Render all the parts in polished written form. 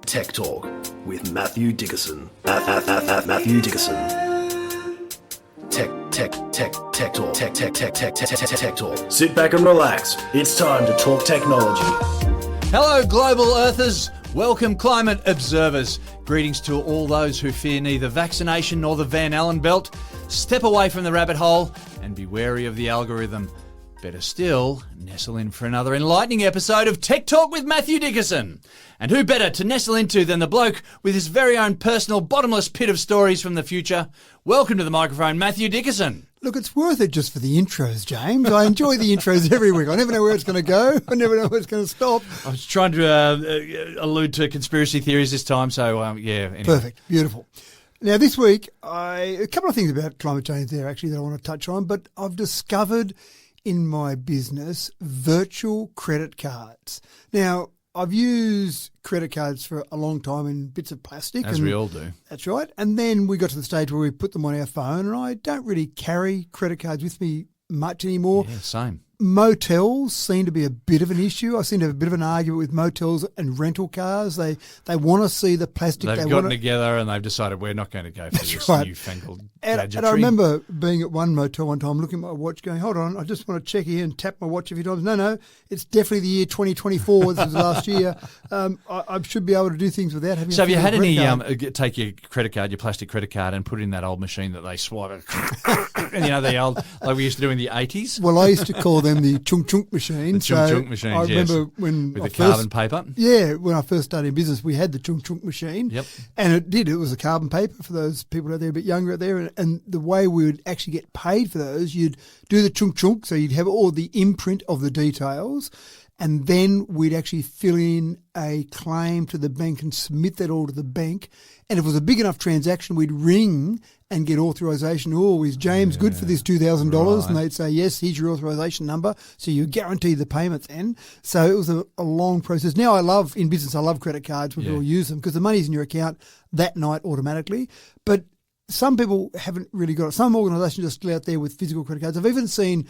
Tech Talk with Matthew Dickerson. Matthew Dickerson. Tech Talk. Sit back and relax. It's time to talk technology. Hello, global earthers. Welcome, climate observers. Greetings to all those who fear neither vaccination nor the Van Allen belt. Step away from the rabbit hole and be wary of the algorithm. Better still, nestle in for another enlightening episode of Tech Talk with Matthew Dickerson. And who better to nestle into than the bloke with his very own personal bottomless pit of stories from the future? Welcome to the microphone, Matthew Dickerson. Look, it's worth it just for the intros, James. I enjoy the intros every week. I never know where it's going to go. I never know where it's going to stop. I was trying to allude to conspiracy theories this time, so anyway. Perfect. Beautiful. Now, this week, a couple of things about climate change there, actually, that I want to touch on, but I've discovered in my business virtual credit cards. Now, I've used credit cards for a long time in bits of plastic. As we all do. That's right. And then we got to the stage where we put them on our phone, and I don't really carry credit cards with me much anymore. Yeah, same. Motels seem to be a bit of an issue. I seem to have a bit of an argument with motels and rental cars. They want to see the plastic. They've gotten together and they've decided we're not going to go for this newfangled gadgetry. And I remember being at one motel one time, looking at my watch, going, hold on, I just want to check here and tap my watch a few times. No, it's definitely the year 2024. This was last year. I should be able to do things without having. So have you had any? Take your credit card, your plastic credit card, and put it in that old machine that they swipe, and the old like we used to do in the 80s. Well, I used to call them the chung machine. The chung machines, I remember when with the carbon paper. Yeah, when I first started in business, we had the chung machine. Yep. And it was a carbon paper for those people out there a bit younger out there. And the way we would actually get paid for those, you'd do the chung, so you'd have all the imprint of the details, and then we'd actually fill in a claim to the bank and submit that all to the bank. And if it was a big enough transaction, we'd ring and get authorisation. Oh, is James good for this $2,000? Right. And they'd say, yes, here's your authorisation number. So you guarantee the payments then. So it was a long process. Now I love credit cards when people use them because the money's in your account that night automatically. But some people haven't really got it. Some organisations are still out there with physical credit cards. I've even seen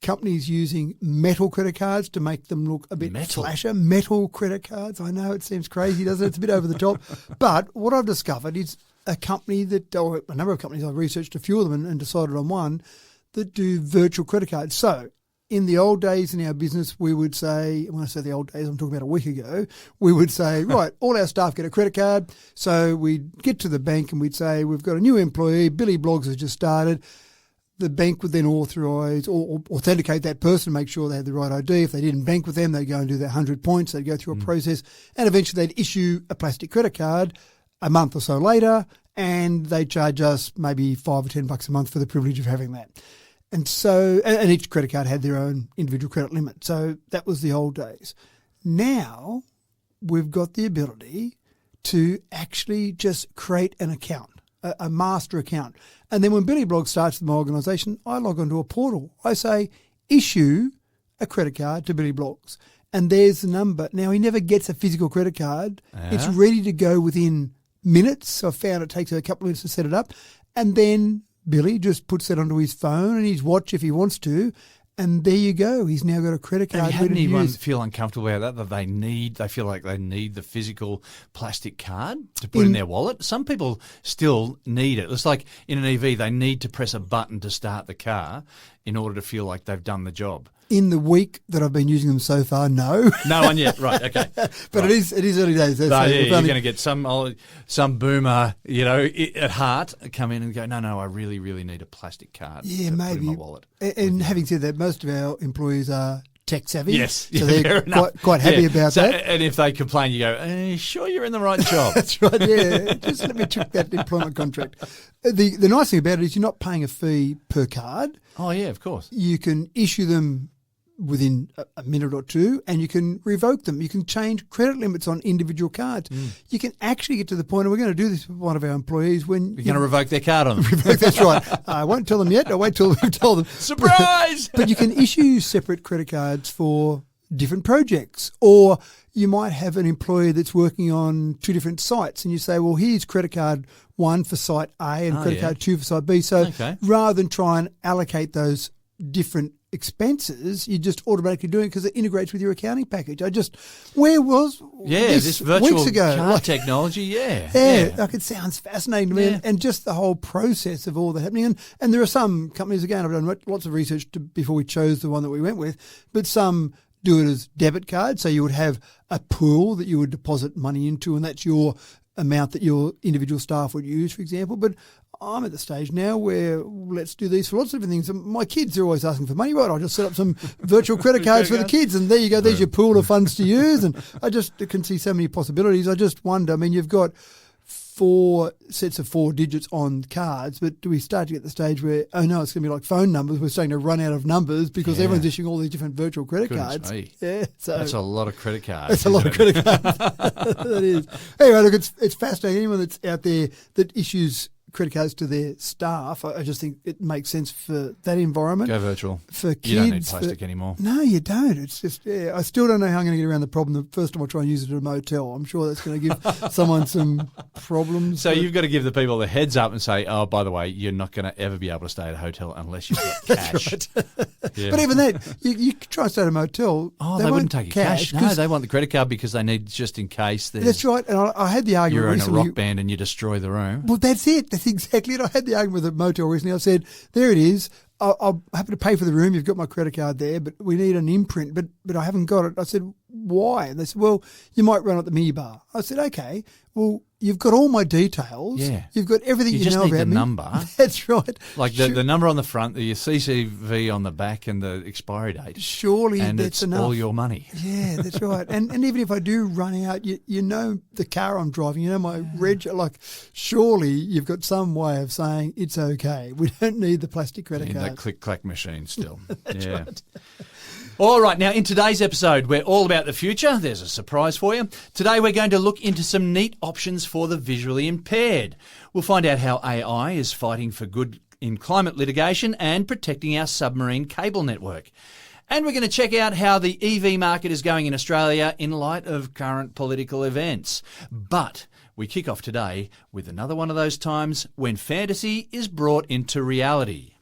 companies using metal credit cards to make them look a bit flasher. Metal credit cards. I know it seems crazy, doesn't it? It's a bit over the top. But what I've discovered is a number of companies, I've researched a few of them and decided on one that do virtual credit cards. So in the old days in our business, we would say, when I say the old days, I'm talking about a week ago, we would say, right, all our staff get a credit card. So we'd get to the bank and we'd say, we've got a new employee, Billy Bloggs has just started. The bank would then authorise or authenticate that person, make sure they had the right ID. If they didn't bank with them, they'd go and do their 100 points. They'd go through a process and eventually they'd issue a plastic credit card a month or so later, and they charge us maybe $5 or $10 a month for the privilege of having that. And so, and each credit card had their own individual credit limit. So that was the old days. Now we've got the ability to actually just create an account, a master account. And then when Billy Bloggs starts with my organisation, I log onto a portal. I say, issue a credit card to Billy Bloggs. And there's the number. Now, he never gets a physical credit card. It's ready to go within minutes. So I found it takes a couple of minutes to set it up. And then Billy just puts that onto his phone and his watch if he wants to. And there you go. He's now got a credit card. And had anyone feel uncomfortable about that they feel like they need the physical plastic card to put in their wallet? Some people still need it. It's like in an EV, they need to press a button to start the car in order to feel like they've done the job. In the week that I've been using them so far, no. No one yet, right, okay. But right. It is early days. You're going to get some boomer, at heart come in and go, no, I really, really need a plastic card to maybe. put in my wallet. And having said that, most of our employees are tech savvy. Yes. So they're quite happy about that. And if they complain, you go, sure you're in the right job. That's right, yeah. Just let me check that employment contract. The nice thing about it is you're not paying a fee per card. Oh, yeah, of course. You can issue them within a minute or two, and you can revoke them. You can change credit limits on individual cards. You can actually get to the point, and we're going to do this with one of our employees when you're going to revoke their card on them. That's right. I won't tell them yet. I'll wait till we've told them. Surprise! But you can issue separate credit cards for different projects, or you might have an employee that's working on two different sites, and you say, well, here's credit card 1 for site A and credit card 2 for site B. So rather than try and allocate those different expenses, you just automatically do it because it integrates with your accounting package. Where was this virtual weeks ago? card technology, yeah. Like it sounds fascinating to me, Yeah. and just the whole process of all that happening. And there are some companies, again, I've done lots of research before we chose the one that we went with, but some do it as debit cards. So you would have a pool that you would deposit money into, and that's your amount that your individual staff would use, for example. But I'm at the stage now where let's do these for lots of different things. My kids are always asking for money. Right, I'll just set up some virtual credit cards for the kids, and there you go. There's your pool of funds to use. And I just can see so many possibilities. I just wonder, I mean, you've got 4 sets of 4 digits on cards, but do we start to get the stage where, oh no, it's going to be like phone numbers, we're starting to run out of numbers because everyone's issuing all these different virtual credit cards. Yeah, so that's a lot of credit cards. That's a lot of credit cards. That is. Anyway, look, it's fascinating. Anyone that's out there that issues credit cards to their staff, I just think it makes sense for that environment. Go virtual. For kids. You don't need plastic anymore. No, you don't. It's just, I still don't know how I'm going to get around the problem. The first time I try and use it at a motel, I'm sure that's going to give someone some problems. So you've got to give the people the heads up and say, oh, by the way, you're not going to ever be able to stay at a hotel unless you've got cash. That's right. Yeah. But even that, you try and stay at a motel. Oh, they wouldn't take your cash. No, they want the credit card because they need just in case. That's right. And I had the argument you're in recently. A rock band and you destroy the room. Well, that's it. That's exactly it. I had the argument with a motel recently. I said, there it is. I'm happy to pay for the room. You've got my credit card there, but we need an imprint. But I haven't got it. I said, why? And they said, well, you might run at the minibar. I said, okay. Well, you've got all my details. Yeah. You've got everything you know about me. You just need the number. That's right. Like the number on the front, the CCV on the back, and the expiry date. Surely and that's it's enough. all your money. Yeah, that's right. And even if I do run out, you know the car I'm driving, you know my reg. Like, surely you've got some way of saying it's okay. We don't need the plastic credit card. In that click-clack machine still. That's right. All right, now in today's episode, we're all about the future. There's a surprise for you. Today we're going to look into some neat options for the visually impaired. We'll find out how AI is fighting for good in climate litigation and protecting our submarine cable network. And we're going to check out how the EV market is going in Australia in light of current political events. But we kick off today with another one of those times when fantasy is brought into reality.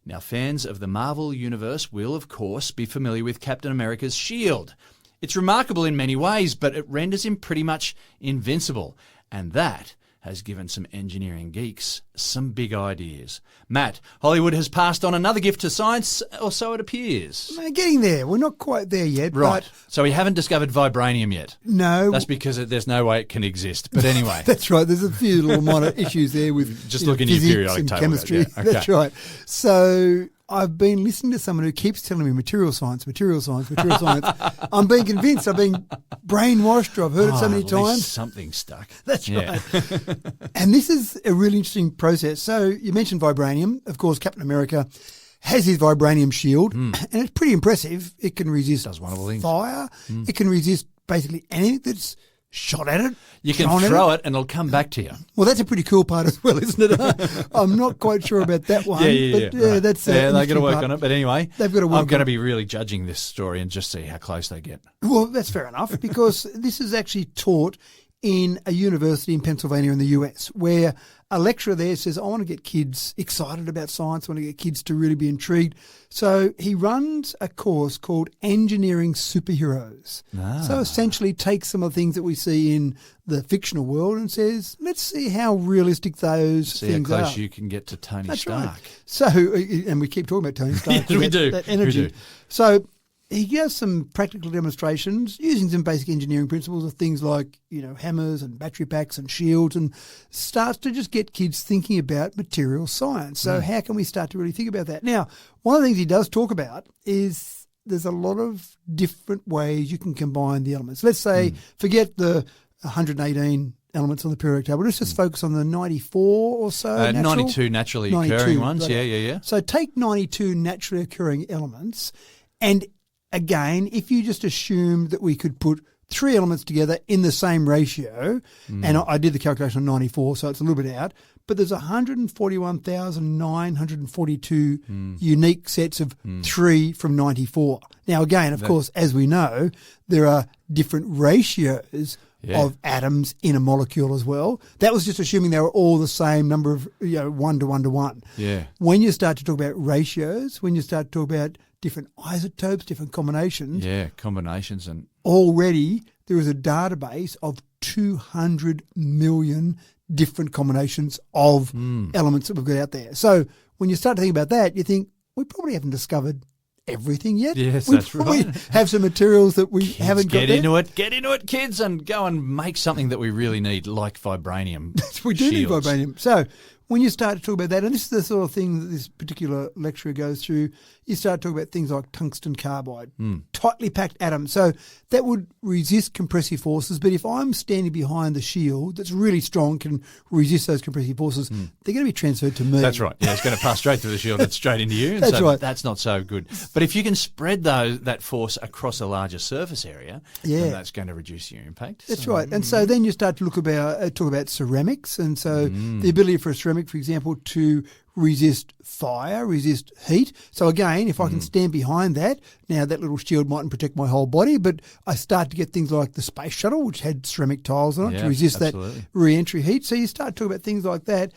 Now, fans of the Marvel Universe will, of course, be familiar with Captain America's shield. It's remarkable in many ways, but it renders him pretty much invincible. And that has given some engineering geeks some big ideas. Matt, Hollywood has passed on another gift to science, or so it appears. We're getting there. We're not quite there yet. Right. But So we haven't discovered vibranium yet. no. That's because there's no way it can exist. But anyway. That's right. There's a few little minor issues there with Just look in your physics periodic and table. chemistry. Yeah, okay. That's right. So I've been listening to someone who keeps telling me material science. I'm being convinced. I've been brainwashed. Or I've heard it so many at least times. something stuck. That's Yeah. right. And this is a really interesting process. So you mentioned vibranium. Of course, Captain America has his vibranium shield, and it's pretty impressive. It can resist Does one of the things. fire. It can resist basically anything that's shot at it. You can thrown at throw it and it'll come back to you. Well, that's a pretty cool part as well, isn't it? I'm not quite sure about that one. Yeah, but right. that's they've got to interesting work part. on it. But anyway, They've got to work I'm going on to be really judging this story and just see how close they get. Well, that's fair enough, because this is actually taught in a university in Pennsylvania in the US, where a lecturer there says, I want to get kids excited about science, I want to get kids to really be intrigued. So he runs a course called Engineering Superheroes. So essentially takes some of the things that we see in the fictional world and says, let's see how realistic those See how things are. close you can get to Tony That's Stark. right. So, and we keep talking about Tony Stark. Yes, we that- do. That energy. We do. So he gives some practical demonstrations using some basic engineering principles of things like, hammers and battery packs and shields, and starts to just get kids thinking about material science. So how can we start to really think about that? Now, one of the things he does talk about is there's a lot of different ways you can combine the elements. Let's say, forget the 118 elements on the periodic table. Let's just focus on the 94 or so. 92 naturally 92, occurring ones. right. Yeah. So take 92 naturally occurring elements, and again, if you just assume that we could put 3 elements together in the same ratio, and I did the calculation on 94, so it's a little bit out, but there's 141,942 unique sets of 3 from 94. Now, again, of course, as we know, there are different ratios of atoms in a molecule as well. That was just assuming they were all the same number of, 1 to 1 to 1. Yeah. When you start to talk about ratios, when you start to talk about different isotopes, different combinations. Yeah, combinations and Already there is a database of 200 million different combinations of elements that we've got out there. So when you start to think about that, you think we probably haven't discovered everything yet. Yes, we that's probably right. have some materials that we haven't got Get there. into it, kids, and go and make something that we really need, like vibranium. We do need shields. vibranium. So when you start to talk about that, and this is the sort of thing that this particular lecturer goes through, you start talking about things like tungsten carbide, tightly packed atoms. So that would resist compressive forces. But if I'm standing behind the shield that's really strong, can resist those compressive forces, they're going to be transferred to me. That's right. Yeah, it's going to pass straight through the shield and straight into you. And That's so right. That's not so good. But if you can spread that force across a larger surface area, then that's going to reduce your impact. That's right. And so then you start to talk about ceramics. And so the ability for a ceramic, for example, to resist fire, resist heat. So again, if I can stand behind that, now that little shield mightn't protect my whole body, but I start to get things like the space shuttle, which had ceramic tiles on it to resist that re-entry heat. So you start talking about things like that.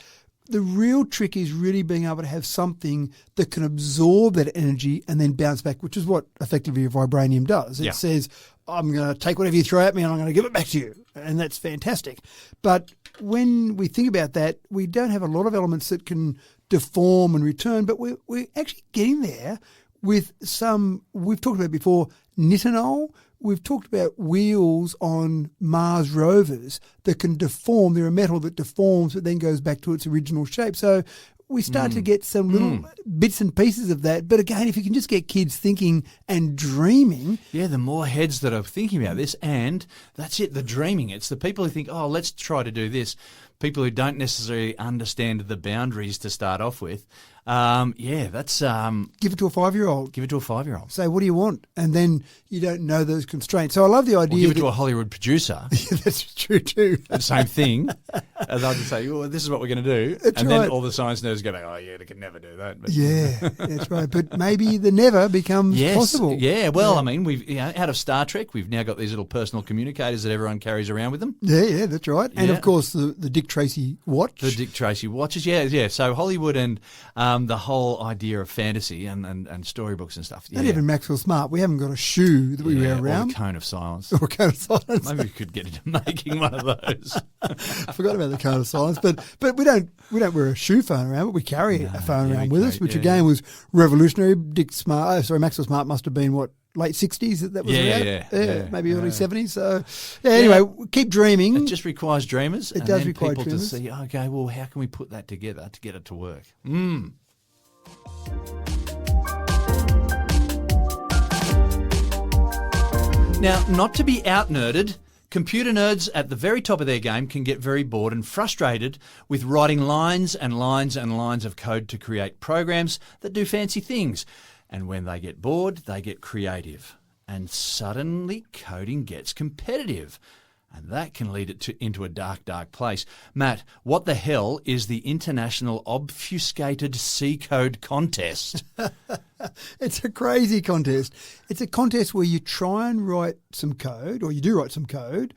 The real trick is really being able to have something that can absorb that energy and then bounce back, which is what effectively vibranium does. It says, I'm going to take whatever you throw at me and I'm going to give it back to you. And that's fantastic. But when we think about that, we don't have a lot of elements that can deform and return, but we're actually getting there with some, we've talked about before, nitinol. We've talked about wheels on Mars rovers that can deform. They're a metal that deforms but then goes back to its original shape. So we start to get some little bits and pieces of that. But again, if you can just get kids thinking and dreaming. Yeah, the more heads that are thinking about this, and that's it, the dreaming. It's the people who think, oh, let's try to do this. People who don't necessarily understand the boundaries to start off with. That's... Give it to a 5-year-old. Give it to a 5-year-old. Say, what do you want? And then you don't know those constraints. So I love the idea. Or give it to a Hollywood producer. That's true too. The same thing. And they'll just say, oh, this is what we're going to do. That's and right. then all the science nerds go, oh, yeah, they could never do that. But, yeah, that's right. But maybe the never becomes possible. Yeah, well, I mean, we've out of Star Trek, we've now got these little personal communicators that everyone carries around with them. Yeah, that's right. And of course, the Dick Tracy watch. The Dick Tracy watches, yeah. So Hollywood and the whole idea of fantasy and storybooks and stuff. Yeah. And even Maxwell Smart. We haven't got a shoe that we wear around. Or the cone of silence. Or a cone of silence. Maybe we could get into making one of those. I forgot about the cone of silence, but we don't wear a shoe phone around, but we carry a phone around with us, which again was revolutionary. Maxwell Smart must have been late 60s that was around? Maybe early 70s. So, anyway, keep dreaming. It just requires dreamers. It does require people dreamers. to see, okay, well, how can we put that together to get it to work? Now, not to be out-nerded, computer nerds at the very top of their game can get very bored and frustrated with writing lines and lines and lines of code to create programs that do fancy things. And when they get bored, they get creative. And suddenly coding gets competitive. And that can lead it into a dark, dark place. Matt, what the hell is the International Obfuscated C Code Contest? It's a crazy contest. It's a contest where you try and write some code, or you do write some code,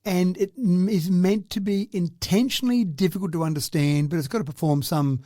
and it is meant to be intentionally difficult to understand, but it's got to perform some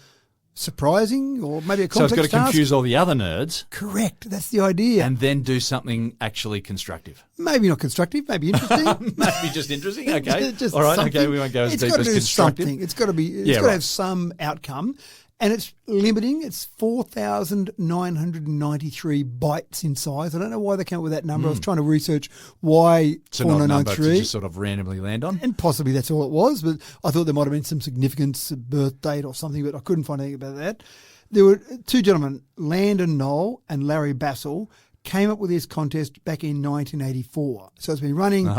surprising or maybe a complex task. So it's got to confuse all the other nerds. Correct. That's the idea. And then do something actually constructive. Maybe not constructive, maybe interesting. Maybe just interesting. Okay. Just all right. something. Okay. We won't go as deep as constructive. Something. It's got to be. It's got to have some outcome, and it's limiting. It's 4,993 bytes in size. I don't know why they came up with that number. I was trying to research why so 4993. Not a number to 4993. just sort of randomly land on. And possibly that's all it was, but I thought there might have been some significance, a birth date or something, but I couldn't find anything about that. There were two gentlemen, Landon Knoll and Larry Bassel, came up with this contest back in 1984. So it's been running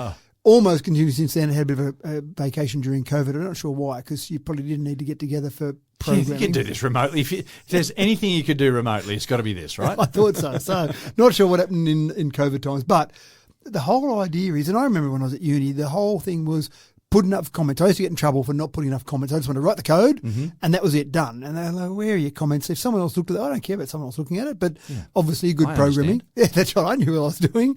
almost continuously since then. It had a bit of a vacation during COVID. I'm not sure why, because you probably didn't need to get together for programming. You can do this remotely. If there's anything you could do remotely, it's got to be this, right? I thought so. So not sure what happened in COVID times, but the whole idea is, and I remember when I was at uni, the whole thing was put enough comments. I used to get in trouble for not putting enough comments. I just wanted to write the code, and that was it, done. And they're like, where are your comments? If someone else looked at it, I don't care about someone else looking at it, but obviously good I programming. Yeah, that's right. I knew what I was doing.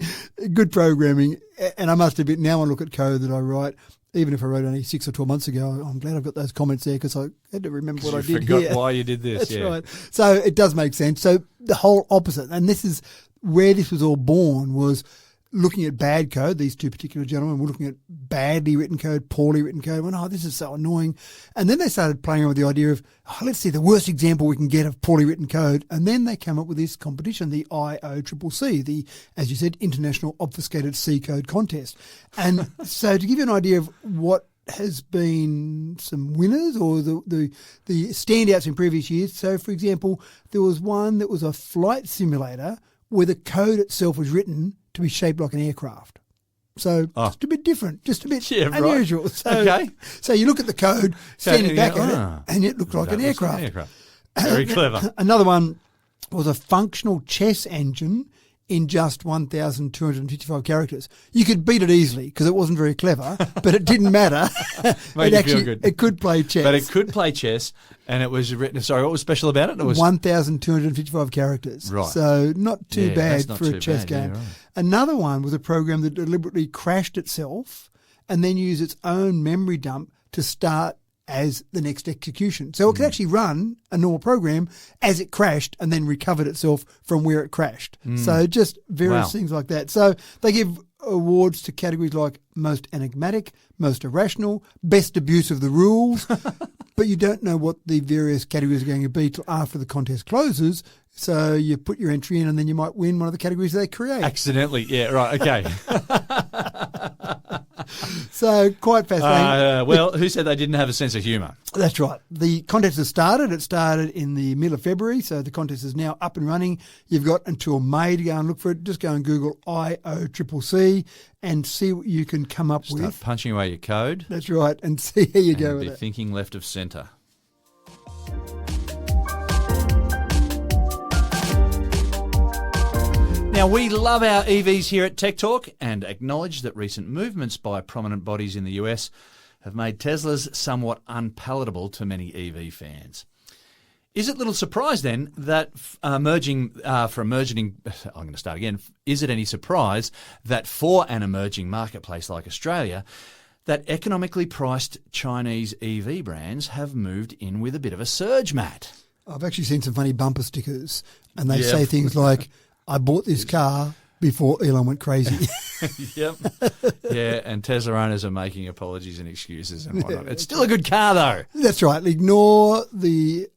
Good programming. And I must admit, now I look at code that I write, even if I wrote only 6 or 12 months ago, I'm glad I've got those comments there because I had to remember what I did forgot here. why you did this. That's right. So it does make sense. So the whole opposite, and this is where this was all born, was looking at bad code. These two particular gentlemen were looking at badly written code, poorly written code. Went, oh, this is so annoying. And then they started playing with the idea of, let's see the worst example we can get of poorly written code. And then they came up with this competition, the IOCCC, the, as you said, International Obfuscated C Code Contest. And so to give you an idea of what has been some winners or the standouts in previous years. So, for example, there was one that was a flight simulator where the code itself was written to be shaped like an aircraft. So just a bit different, just a bit unusual. Right. So you look at the code, standing back at it, and it looked like an aircraft. Very clever. Another one was a functional chess engine in just 1,255 characters. You could beat it easily because it wasn't very clever, but it didn't matter. Made you feel good. It could play chess. But it could play chess, and it was written. Sorry, what was special about it? It was 1,255 characters. Right. So not too bad not for too a chess bad. game. Yeah, right. Another one was a program that deliberately crashed itself and then used its own memory dump to start as the next execution. So it could actually run a normal program as it crashed and then recovered itself from where it crashed. So just various things like that. So they give awards to categories like most enigmatic, most irrational, best abuse of the rules, but you don't know what the various categories are going to be till after the contest closes. So you put your entry in and then you might win one of the categories they create. Accidentally. Yeah, right. Okay. So quite fascinating. Well, who said they didn't have a sense of humour? That's right. The contest has started. It started in the middle of February, so the contest is now up and running. You've got until May to go and look for it. Just go and Google IOCCC and see what you can come up Start with. punching away your code. That's right, and see how you go And with be it. thinking left of centre. Now, we love our EVs here at Tech Talk and acknowledge that recent movements by prominent bodies in the US have made Teslas somewhat unpalatable to many EV fans. Is it little surprise then that I'm going to start again. Is it any surprise that for an emerging marketplace like Australia, that economically priced Chinese EV brands have moved in with a bit of a surge, Matt? I've actually seen some funny bumper stickers, and they say things like, I bought this car before Elon went crazy. Yep. Yeah, and Tesla owners are making apologies and excuses and whatnot. It's still a good car, though. That's right. Ignore he's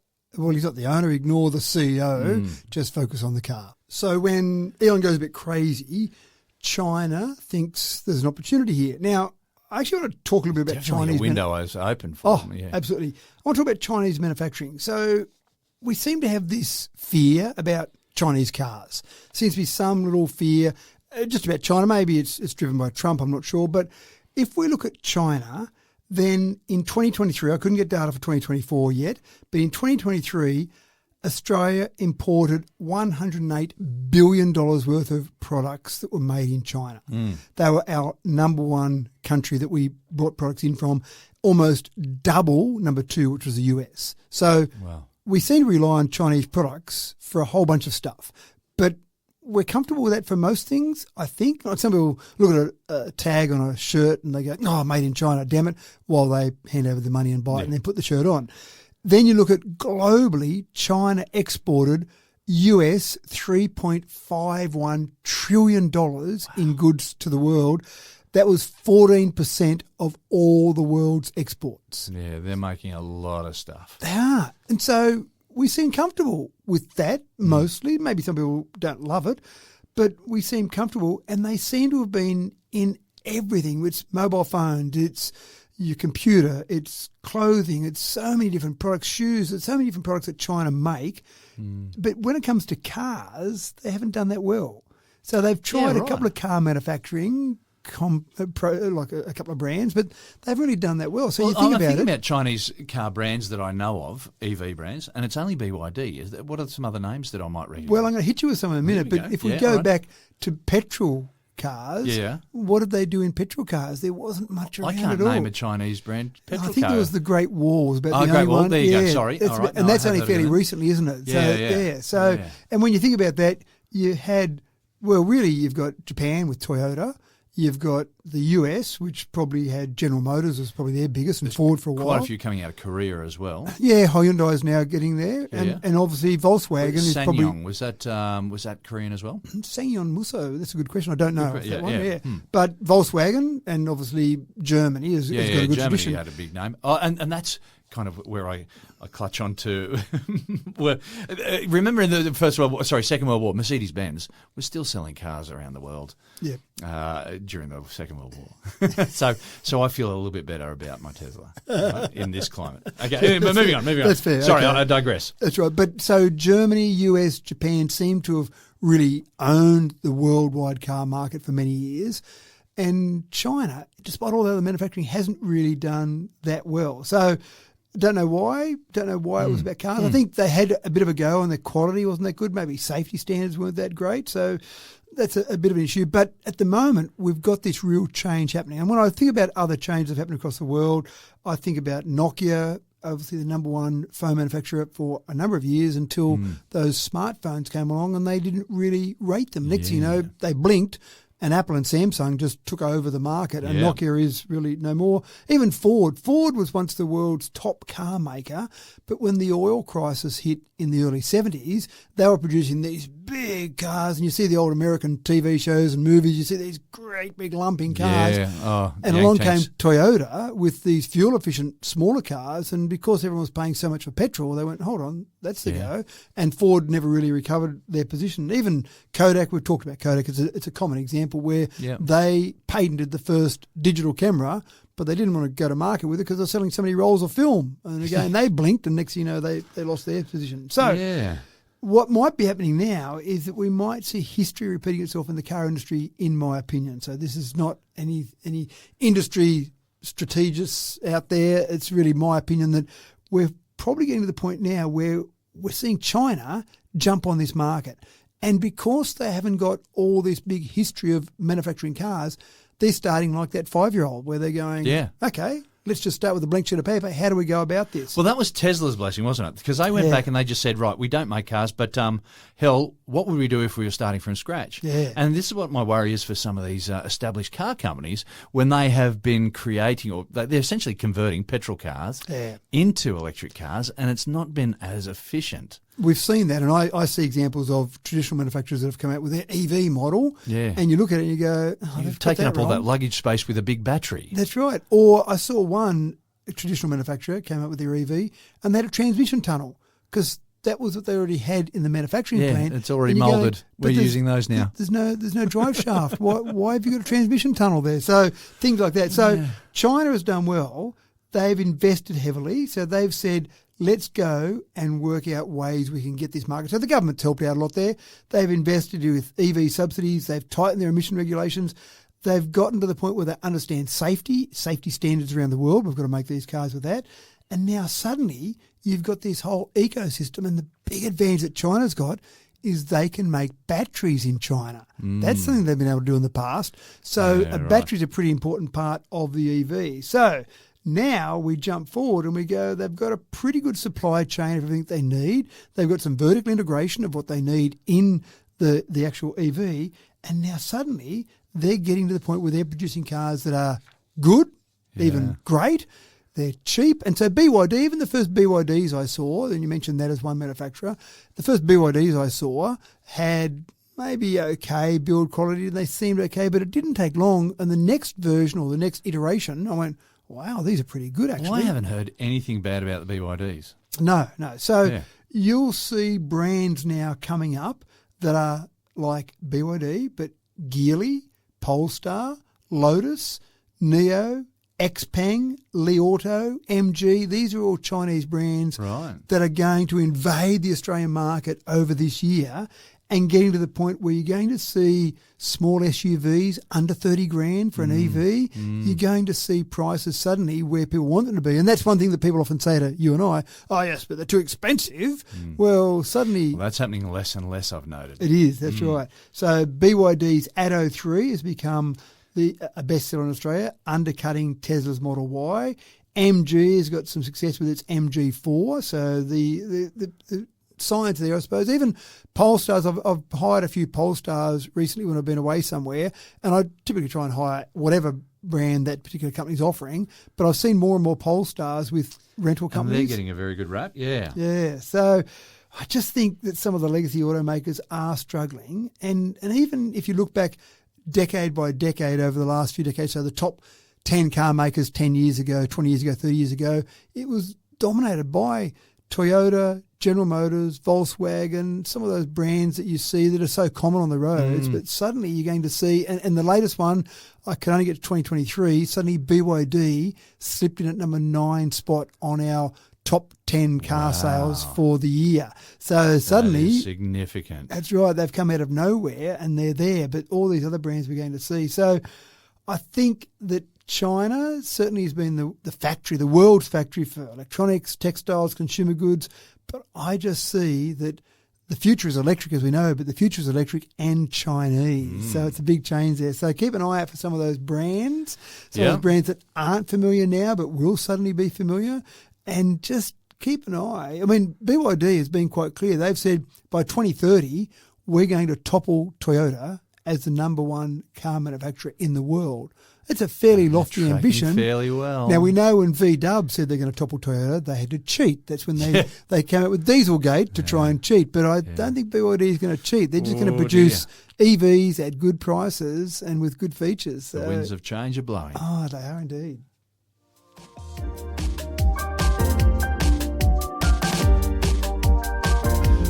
not the owner, ignore the CEO, just focus on the car. So when Elon goes a bit crazy, China thinks there's an opportunity here. Now, I actually want to talk a little bit about Definitely Chinese. a window is open for them. Yeah. Absolutely. I want to talk about Chinese manufacturing. So we seem to have this fear about Chinese cars. Seems to be some little fear just about China. Maybe it's driven by Trump, I'm not sure. But if we look at China, then in 2023, I couldn't get data for 2024 yet, but in 2023, Australia imported $108 billion worth of products that were made in China. They were our number one country that we brought products in from, almost double number two, which was the US. So we seem to rely on Chinese products for a whole bunch of stuff, but we're comfortable with that for most things, I think. Like some people look at a tag on a shirt and they go, oh, made in China, damn it, while they hand over the money and buy it and then put the shirt on. Then you look at globally, China exported US $3.51 trillion in goods to the world. That was 14% of all the world's exports. Yeah, they're making a lot of stuff. They are. And so we seem comfortable with that mostly. Maybe some people don't love it, but we seem comfortable. And they seem to have been in everything. It's mobile phones, it's your computer, it's clothing, it's so many different products, shoes, it's so many different products that China make. But when it comes to cars, they haven't done that well. So they've tried a couple of car manufacturing, like a couple of brands, but they've really done that well. So I'm thinking about Chinese car brands that I know of, EV brands, and it's only BYD. What are some other names that I might read? Well, I'm going to hit you with some in a minute, but if we go back to petrol cars. Yeah. What did they do in petrol cars? There wasn't much around I can't at all. name a Chinese brand petrol I think car. there was the Great Wall. Was about the Great only Wall. one. There you go. Yeah, Sorry. that's All right. about- and No, that's I only have heard fairly of it. recently, isn't it? Yeah. So, and when you think about that, you had, well, really, you've got Japan with Toyota. You've got the US, which probably had General Motors was probably their biggest, and Ford for a while. Quite a few coming out of Korea as well. Yeah, Hyundai is now getting there, and obviously Volkswagen is probably Sanyong, was that Korean as well? Sanyong Musso. That's a good question. I don't know. Yeah, that one. yeah. But Volkswagen and obviously Germany has got a good Germany tradition. had a big name. Oh, and that's kind of where I clutch on to. Remember in the Second World War, Mercedes-Benz was still selling cars around the world. Yeah. During the Second World War. so I feel a little bit better about my Tesla in this climate. Okay, but moving on. That's fair. Sorry, okay. I digress. That's right. But so Germany, US, Japan seem to have really owned the worldwide car market for many years. And China, despite all the other manufacturing, hasn't really done that well. So don't know why. Don't know why it was about cars. I think they had a bit of a go and their quality wasn't that good. Maybe safety standards weren't that great. So that's a bit of an issue. But at the moment, we've got this real change happening. And when I think about other changes that have happened across the world, I think about Nokia, obviously the number one phone manufacturer for a number of years until those smartphones came along and they didn't really rate them. Next thing you know, they blinked. And Apple and Samsung just took over the market, and Nokia is really no more. Even Ford. Ford was once the world's top car maker, but when the oil crisis hit in the early 70s, they were producing these big cars, and you see the old American TV shows and movies, you see these great big lumping cars. And along came Toyota with these fuel-efficient smaller cars, and because everyone was paying so much for petrol, they went, hold on, that's the go. And Ford never really recovered their position. Even Kodak, we've talked about Kodak, it's a common example where they patented the first digital camera, but they didn't want to go to market with it because they're selling so many rolls of film. And again, they blinked, and next thing you know, they lost their position. So what might be happening now is that we might see history repeating itself in the car industry, in my opinion. So this is not any industry strategists out there. It's really my opinion that we're probably getting to the point now where we're seeing China jump on this market. And because they haven't got all this big history of manufacturing cars, they're starting like that 5-year-old where they're going, okay, let's just start with a blank sheet of paper. How do we go about this? Well, that was Tesla's blessing, wasn't it? Because they went back and they just said, right, we don't make cars, but hell, what would we do if we were starting from scratch? Yeah. And this is what my worry is for some of these established car companies when they have been creating, or they're essentially converting petrol cars into electric cars, and it's not been as efficient. We've seen that, and I see examples of traditional manufacturers that have come out with their EV model, and you look at it and you go, you've taken up all that luggage space with a big battery. That's right. Or I saw one traditional manufacturer came up with their EV, and they had a transmission tunnel because that was what they already had in the manufacturing plant. It's already moulded. We're using those now. There's no drive shaft. Why have you got a transmission tunnel there? So things like that. So China has done well. They've invested heavily. So they've said, let's go and work out ways we can get this market. So the government's helped out a lot there. They've invested with EV subsidies. They've tightened their emission regulations. They've gotten to the point where they understand safety standards around the world. We've got to make these cars with that. And now suddenly you've got this whole ecosystem, and the big advantage that China's got is they can make batteries in China. That's something they've been able to do in the past. So a battery's a pretty important part of the EV. So now we jump forward and we go, they've got a pretty good supply chain of everything they need. They've got some vertical integration of what they need in the actual EV. And now suddenly they're getting to the point where they're producing cars that are good, even great. They're cheap. And so BYD, even the first BYDs I saw, and you mentioned that as one manufacturer, the first BYDs I saw had maybe okay build quality. They seemed okay, but it didn't take long. And the next version or the next iteration, I went, wow, these are pretty good, actually. Well, I haven't heard anything bad about the BYDs. No. So you'll see brands now coming up that are like BYD, but Geely, Polestar, Lotus, Neo, Xpeng, Li Auto, MG. These are all Chinese brands that are going to invade the Australian market over this year. and getting to the point where you're going to see small SUVs under 30 grand for an EV. You're going to see prices suddenly where people want them to be. And that's one thing that people often say to you and I, oh, yes, but they're too expensive. Well, suddenly... Well, that's happening less and less, I've noted. It is, that's right. So BYD's Atto 3 has become a bestseller in Australia, undercutting Tesla's Model Y. MG has got some success with its MG4. So the science there, I suppose. Even Polestars, I've hired a few Polestars recently when I've been away somewhere, and I typically try and hire whatever brand that particular company's offering, but I've seen more and more Polestars with rental companies. And they're getting a very good rap, yeah. Yeah, so I just think that some of the legacy automakers are struggling, and even if you look back decade by decade over the last few decades, so the top 10 car makers 10 years ago, 20 years ago, 30 years ago, it was dominated by Toyota, General Motors, Volkswagen, some of those brands that you see that are so common on the roads, but suddenly you're going to see, and the latest one, I can only get to 2023, suddenly BYD slipped in at number 9 spot on our top 10 car sales for the year. So suddenly... That is significant. That's right, they've come out of nowhere and they're there, but all these other brands we're going to see. So I think that China certainly has been the factory, the world's factory for electronics, textiles, consumer goods. But I just see that the future is electric, as we know, but the future is electric and Chinese. So it's a big change there. So keep an eye out for some of those brands, some of those brands that aren't familiar now but will suddenly be familiar. And just keep an eye. I mean, BYD has been quite clear. They've said by 2030, we're going to topple Toyota as the number one car manufacturer in the world. It's a fairly lofty ambition. Fairly well. Now, we know when VW said they're going to topple Toyota, they had to cheat. That's when they came out with Dieselgate to try and cheat. But I don't think BYD is going to cheat. They're just going to produce EVs at good prices and with good features. The winds of change are blowing. Oh, they are indeed.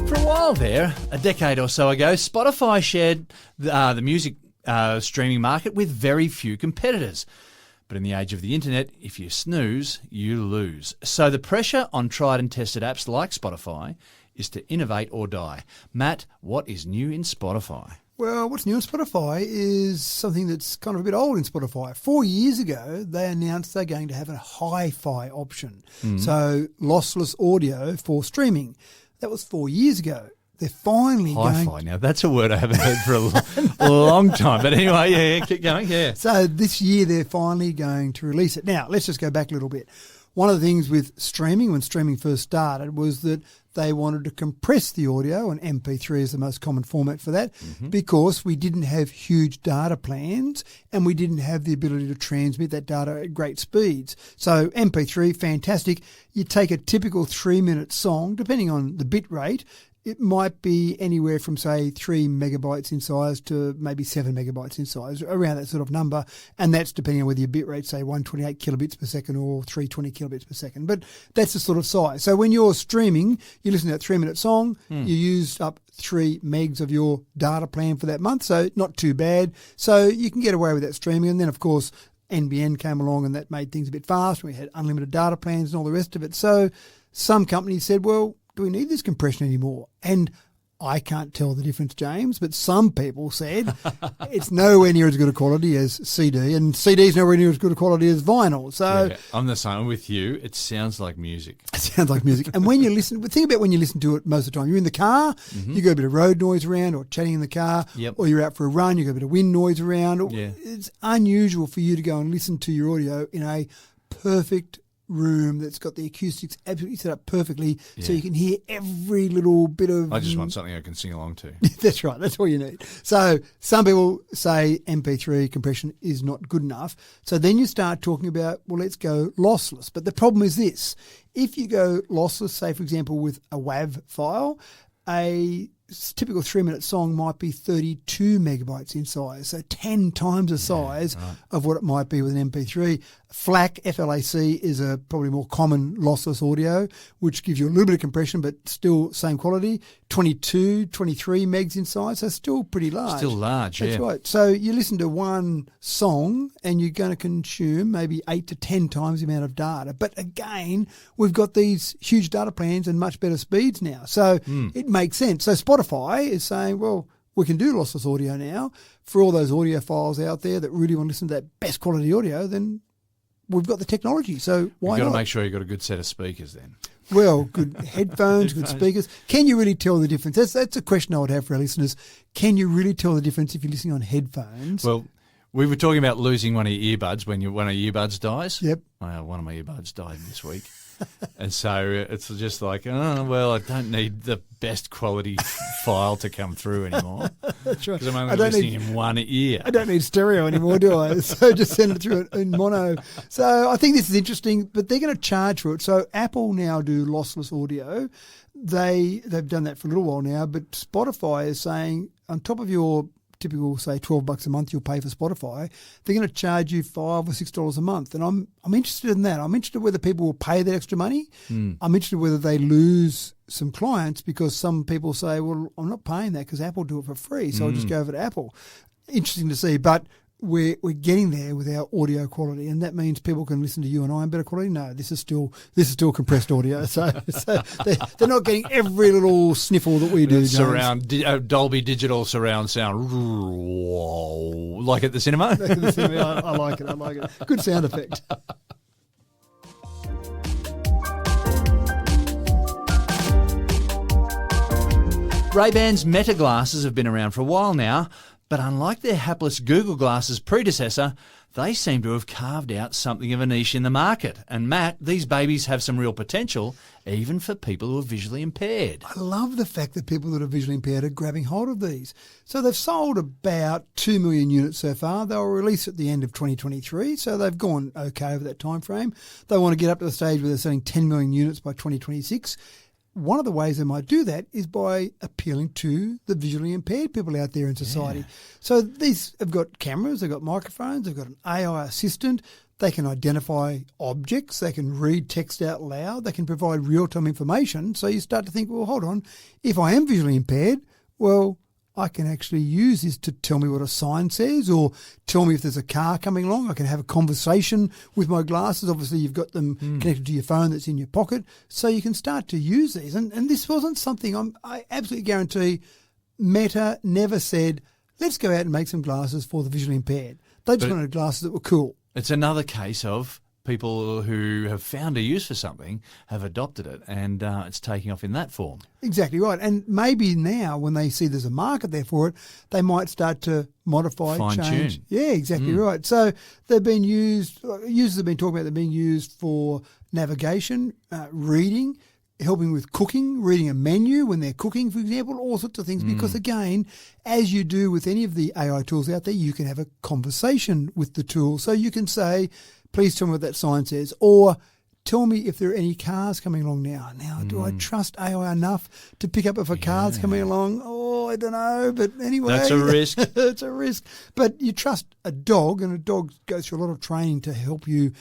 For a while there, a decade or so ago, Spotify shared the music streaming market with very few competitors. But in the age of the internet, if you snooze, you lose. So the pressure on tried and tested apps like Spotify is to innovate or die. Matt, what is new in Spotify? Well, what's new in Spotify is something that's kind of a bit old in Spotify. 4 years ago, they announced they're going to have a hi-fi option. So lossless audio for streaming. That was 4 years ago. They're finally Hi-fi. Now, that's a word I haven't heard for a long time. But anyway, keep going, So this year they're finally going to release it. Now, let's just go back a little bit. One of the things with streaming, when streaming first started, was that they wanted to compress the audio, and MP3 is the most common format for that, because we didn't have huge data plans and we didn't have the ability to transmit that data at great speeds. So MP3, fantastic. You take a typical 3-minute song, depending on the bit rate, it might be anywhere from, say, 3 megabytes in size to maybe 7 megabytes in size, around that sort of number. And that's depending on whether your bit rate, say, 128 kilobits per second or 320 kilobits per second. But that's the sort of size. So when you're streaming, you listen to that 3-minute song, you used up 3 megs of your data plan for that month. So not too bad. So you can get away with that streaming. And then, of course, NBN came along and that made things a bit faster. We had unlimited data plans and all the rest of it. So some companies said, well, do we need this compression anymore? And I can't tell the difference, James, but some people said it's nowhere near as good a quality as CD, and CD is nowhere near as good a quality as vinyl. So I'm the same with you. It sounds like music. It sounds like music. And when you listen, think about when you listen to it most of the time. You're in the car, you got a bit of road noise around, or chatting in the car, or you're out for a run, you got a bit of wind noise around. It's unusual for you to go and listen to your audio in a perfect room that's got the acoustics absolutely set up perfectly so you can hear every little bit of... I just want something I can sing along to. That's right. That's all you need. So some people say MP3 compression is not good enough. So then you start talking about, well, let's go lossless. But the problem is this. If you go lossless, say, for example, with a WAV file, a typical 3-minute song might be 32 megabytes in size, so 10 times the size of what it might be with an MP3. FLAC, F-L-A-C, is a probably more common lossless audio, which gives you a little bit of compression, but still same quality. 22, 23 megs in size, so still pretty large. Still large, That's right. So you listen to one song and you're going to consume maybe 8 to 10 times the amount of data. But again, we've got these huge data plans and much better speeds now. So it makes sense. So Spotify is saying, well, we can do lossless audio now. For all those audiophiles out there that really want to listen to that best quality audio, then we've got the technology. So why not? You've got to make sure you've got a good set of speakers then. Well, good headphones, good speakers. Can you really tell the difference? That's a question I would have for our listeners. Can you really tell the difference if you're listening on headphones? Well, we were talking about losing one of your earbuds when one of your earbuds dies. Yep. One of my earbuds died this week. And so it's just like, oh, well, I don't need the best quality file to come through anymore. That's right. Because I'm only listening in one ear. I don't need stereo anymore, do I? So just send it through in mono. So I think this is interesting, but they're going to charge for it. So Apple now do lossless audio. They've done that for a little while now, but Spotify is saying on top of your typical, say, $12 a month you'll pay for Spotify, they're going to charge you $5 or $6 a month. And I'm interested in that. I'm interested whether people will pay that extra money. I'm interested whether they lose some clients because some people say, well, I'm not paying that because Apple do it for free, so I'll just go over to Apple. Interesting to see, but we're getting there with our audio quality, and that means people can listen to you and I in better quality. No, this is still compressed audio, so they're not getting every little sniffle that we do. Surround Dolby Digital surround sound, like at the cinema. I like it. Good sound effect. Ray-Ban's Meta glasses have been around for a while now, but unlike their hapless Google Glasses predecessor, they seem to have carved out something of a niche in the market. And Matt, these babies have some real potential, even for people who are visually impaired. I love the fact that people that are visually impaired are grabbing hold of these. So they've sold about 2 million units so far. They were released at the end of 2023, so they've gone okay over that time frame. They want to get up to the stage where they're selling 10 million units by 2026. One of the ways they might do that is by appealing to the visually impaired people out there in society. Yeah. So these have got cameras, they've got microphones, they've got an AI assistant, they can identify objects, they can read text out loud, they can provide real-time information. So you start to think, well, hold on, if I am visually impaired, well, I can actually use this to tell me what a sign says or tell me if there's a car coming along. I can have a conversation with my glasses. Obviously, you've got them connected to your phone that's in your pocket. So you can start to use these. And this wasn't something I absolutely guarantee Meta never said, let's go out and make some glasses for the visually impaired. They just wanted glasses that were cool. It's another case of people who have found a use for something have adopted it, and it's taking off in that form. Exactly right. And maybe now when they see there's a market there for it, they might start to modify, fine-tune. Change. Yeah, exactly right. So they've been used, users have been talking about they're being used for navigation, reading, helping with cooking, reading a menu when they're cooking, for example, all sorts of things. Because again, as you do with any of the AI tools out there, you can have a conversation with the tool. So you can say, please tell me what that sign says, or tell me if there are any cars coming along now. Now, do I trust AI enough to pick up if a car's coming along? Oh, I don't know, but anyway. That's a risk. It's a risk. But you trust a dog, and a dog goes through a lot of training to help you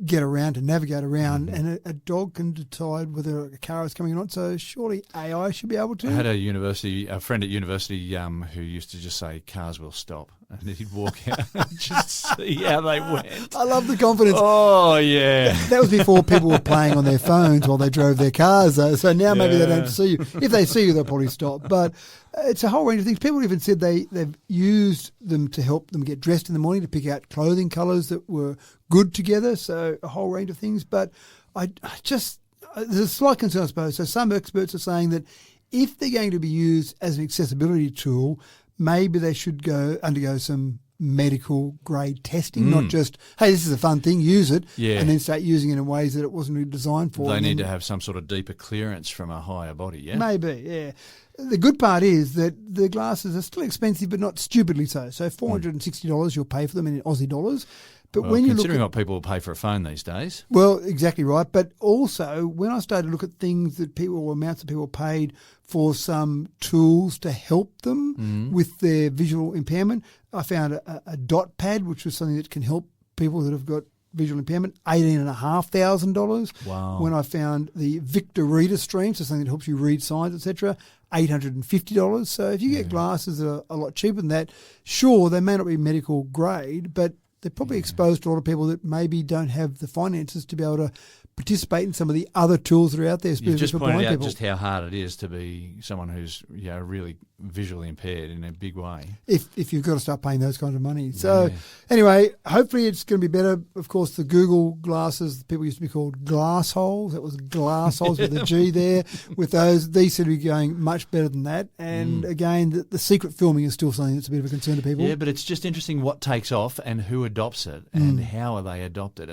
get around, to navigate around, and a dog can decide whether a car is coming or not. So surely AI should be able to. I had a friend at university who used to just say, cars will stop. And he'd walk out and just see how they went. I love the confidence. Oh, yeah. That was before people were playing on their phones while they drove their cars, though. So now maybe they don't see you. If they see you, they'll probably stop. But it's a whole range of things. People even said they've used them to help them get dressed in the morning, to pick out clothing colours that were good together. So a whole range of things. But I just there's a slight concern, I suppose. So some experts are saying that if they're going to be used as an accessibility tool, maybe they should undergo some medical grade testing, not just, hey, this is a fun thing, use it, and then start using it in ways that it wasn't really designed for. They need to have some sort of deeper clearance from a higher body, yeah? Maybe, yeah. The good part is that the glasses are still expensive, but not stupidly so. So $460 you'll pay for them in Aussie dollars. But well, when you considering look what people will pay for a phone these days. Well, exactly right. But also, when I started to look at things that people, or amounts that people paid for some tools to help them with their visual impairment, I found a dot pad, which was something that can help people that have got visual impairment, $18,500. Wow. When I found the Victor Reader Stream, so something that helps you read signs, etc., $850. So if you get glasses that are a lot cheaper than that, sure, they may not be medical grade, but they're probably exposed to a lot of people that maybe don't have the finances to be able to participate in some of the other tools that are out there. You've just for pointed blind out people. just how hard it is to be someone who's really visually impaired in a big way. If you've got to start paying those kinds of money. So anyway, hopefully it's going to be better. Of course, the Google glasses, people used to be called glass holes. That was glass holes with a G there. With those, these seem to be going much better than that. And again, the secret filming is still something that's a bit of a concern to people. Yeah, but it's just interesting what takes off and who adopts it and how are they adopted.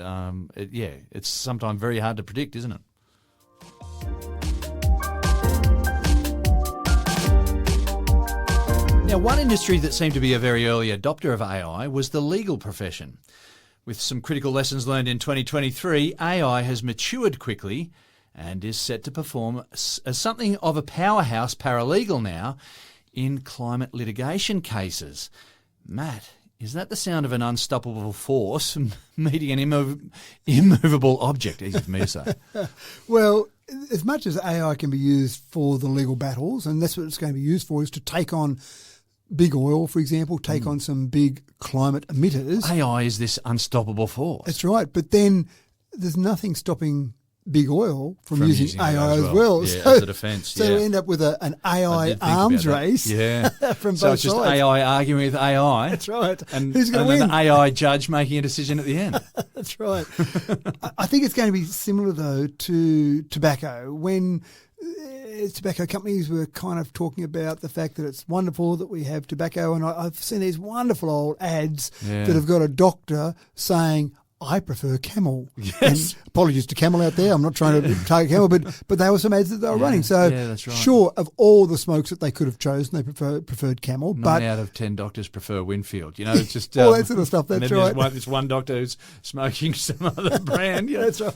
It's sometimes very hard to predict, isn't it? Now, one industry that seemed to be a very early adopter of AI was the legal profession. With some critical lessons learned in 2023, AI has matured quickly and is set to perform as something of a powerhouse paralegal now in climate litigation cases. Matt, is that the sound of an unstoppable force meeting an immovable object? Easy for me to say. Well, as much as AI can be used for the legal battles, and that's what it's going to be used for, is to take on big oil, for example, take on some big climate emitters. AI is this unstoppable force. That's right. But then there's nothing stopping big oil from using AI as well. Yeah, so, as a defence. So we end up with an AI arms race from So both it's just sides. AI arguing with AI. That's right. And who's going to win? And an AI judge making a decision at the end. That's right. I think it's going to be similar, though, to tobacco. When tobacco companies were kind of talking about the fact that it's wonderful that we have tobacco, and I've seen these wonderful old ads that have got a doctor saying, I prefer Camel. Yes. And apologies to Camel out there. I'm not trying to target Camel, but they were some ads that they were running. So that's right. sure, of all the smokes that they could have chosen, they preferred Camel. 9 out of 10 doctors prefer Winfield. You know, it's just all that sort of stuff. That's right. There's one doctor who's smoking some other brand. That's right.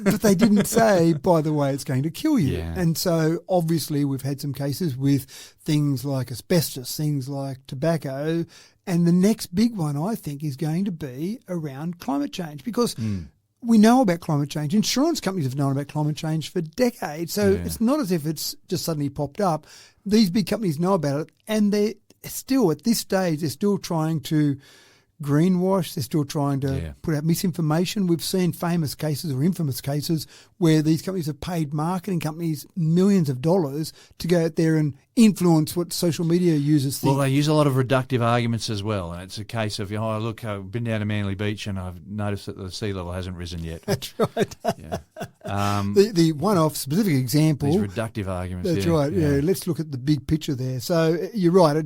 But they didn't say, by the way, it's going to kill you. Yeah. And so obviously we've had some cases with things like asbestos, things like tobacco. And the next big one, I think, is going to be around climate change, because we know about climate change. Insurance companies have known about climate change for decades. So it's not as if it's just suddenly popped up. These big companies know about it, and they're still, at this stage, they're still trying to greenwash. They're still trying to put out misinformation. We've seen famous cases or infamous cases where these companies have paid marketing companies millions of dollars to go out there and influence what social media users think. Well, they use a lot of reductive arguments as well. And it's a case of, oh, look, I've been down to Manly Beach and I've noticed that the sea level hasn't risen yet. That's right. Yeah. The one-off specific example. These reductive arguments. That's right. Yeah. Let's look at the big picture there. So you're right.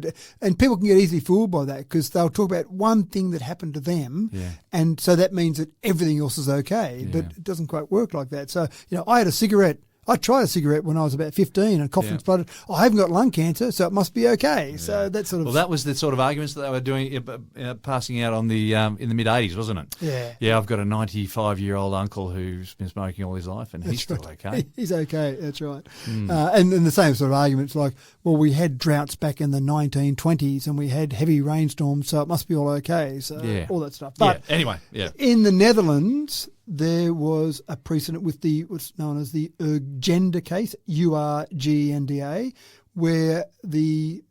And people can get easily fooled by that, because they'll talk about one thing that happened to them. Yeah. And so that means that everything else is okay. But it doesn't quite work like that. So, I had a cigarette. I tried a cigarette when I was about 15 and coughed and spluttered. I haven't got lung cancer, so it must be okay. So that sort of... Well, that was the sort of arguments that they were doing, passing out on the in the mid-'80s, wasn't it? Yeah. Yeah, I've got a 95-year-old uncle who's been smoking all his life, and he's still okay. He's okay, that's right. And the same sort of arguments like, well, we had droughts back in the 1920s and we had heavy rainstorms, so it must be all okay. So all that stuff. But anyway, in the Netherlands, there was a precedent with what's known as the Urgenda case, URGNDA, where the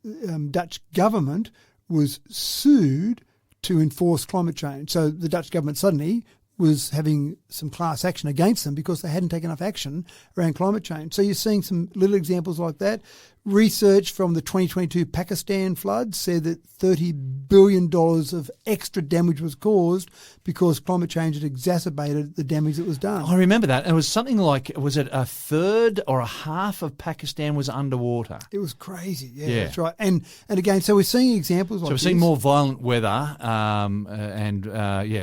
Dutch government was sued to enforce climate change. So the Dutch government suddenly was having some class action against them because they hadn't taken enough action around climate change. So you're seeing some little examples like that. Research from the 2022 Pakistan floods said that $30 billion of extra damage was caused because climate change had exacerbated the damage that was done. I remember that. It was something like, was it a third or a half of Pakistan was underwater? It was crazy. Yeah, that's right. And again, so we're seeing examples like this. So we're seeing more violent weather and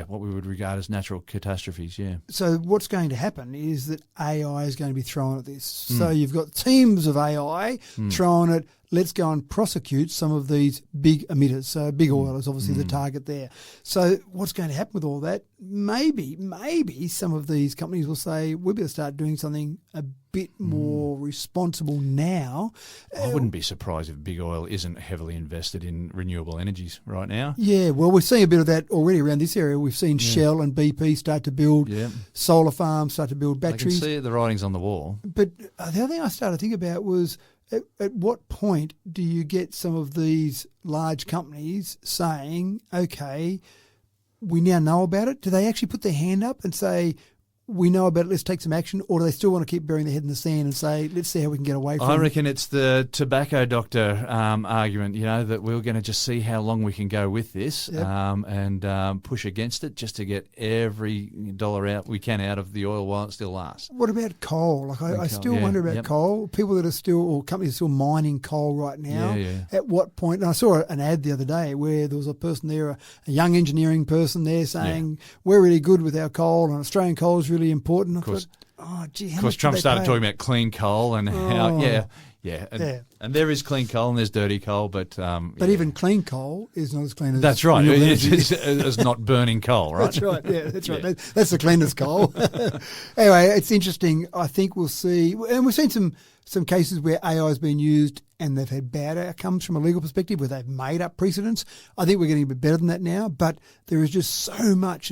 what we would regard as natural catastrophes, So what's going to happen is that AI is going to be thrown at this. So you've got teams of AI throwing it, let's go and prosecute some of these big emitters. So big oil is obviously the target there. So what's going to happen with all that? Maybe some of these companies will say, we better start doing something a bit more responsible now. I wouldn't be surprised if big oil isn't heavily invested in renewable energies right now. Yeah, well, we're seeing a bit of that already around this area. We've seen Shell and BP start to build solar farms, start to build batteries. I can see the writing's on the wall. But the other thing I started to think about was, at what point do you get some of these large companies saying, okay, we now know about it? Do they actually put their hand up and say, we know about it, let's take some action? Or do they still want to keep burying their head in the sand and say, let's see how we can get away from it? I reckon it's the tobacco doctor argument, that we're going to just see how long we can go with this and push against it just to get every dollar out we can out of the oil while it still lasts. What about coal? I still wonder about coal. People that are still, or companies are still mining coal right now. At what point? And I saw an ad the other day where there was a person there, a young engineering person there saying, we're really good with our coal and Australian coal is really important. Of course, Trump started talking about clean coal and how, and there is clean coal and there's dirty coal, but even clean coal is not as clean as that's right. It's not burning coal, right? That's right. Yeah, that's right. That's the cleanest coal. Anyway, it's interesting. I think we'll see, and we've seen some cases where AI has been used and they've had bad outcomes from a legal perspective where they've made up precedents. I think we're getting a bit better than that now, but there is just so much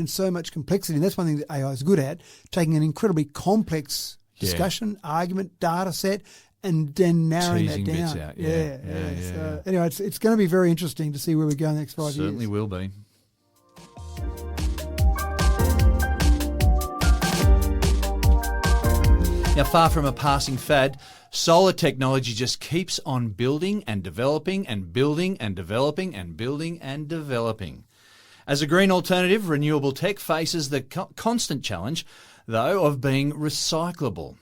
complexity. And that's one thing that AI is good at, taking an incredibly complex discussion, argument, data set, and then narrowing teasing that down. Bits out. So anyway, it's going to be very interesting to see where we go in the next 5 years. Certainly will be. Now, far from a passing fad, solar technology just keeps on building and developing and building and developing and building and developing. As a green alternative, renewable tech faces the constant challenge, though, of being recyclable.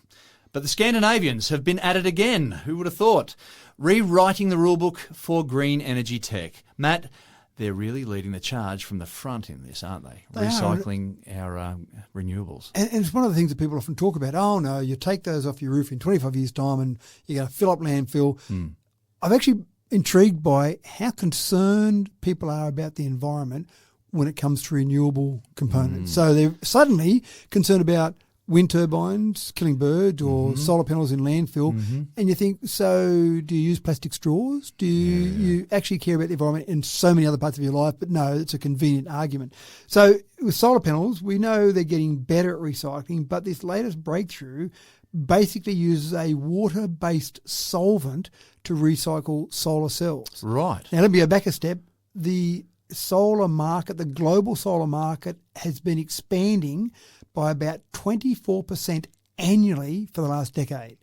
But the Scandinavians have been at it again. Who would have thought? Rewriting the rulebook for green energy tech. Matt, they're really leading the charge from the front in this, aren't they? Recycling our renewables. And it's one of the things that people often talk about. Oh, no, you take those off your roof in 25 years' time and you're going to fill up landfill. I'm actually intrigued by how concerned people are about the environment when it comes to renewable components. So they're suddenly concerned about wind turbines killing birds or solar panels in landfill, and you think, so do you use plastic straws? Do you actually care about the environment in so many other parts of your life? But no, it's a convenient argument. So with solar panels, we know they're getting better at recycling, but this latest breakthrough basically uses a water-based solvent to recycle solar cells. Right. Now, let me go back a step. The solar market, the global solar market, has been expanding by about 24% annually for the last decade.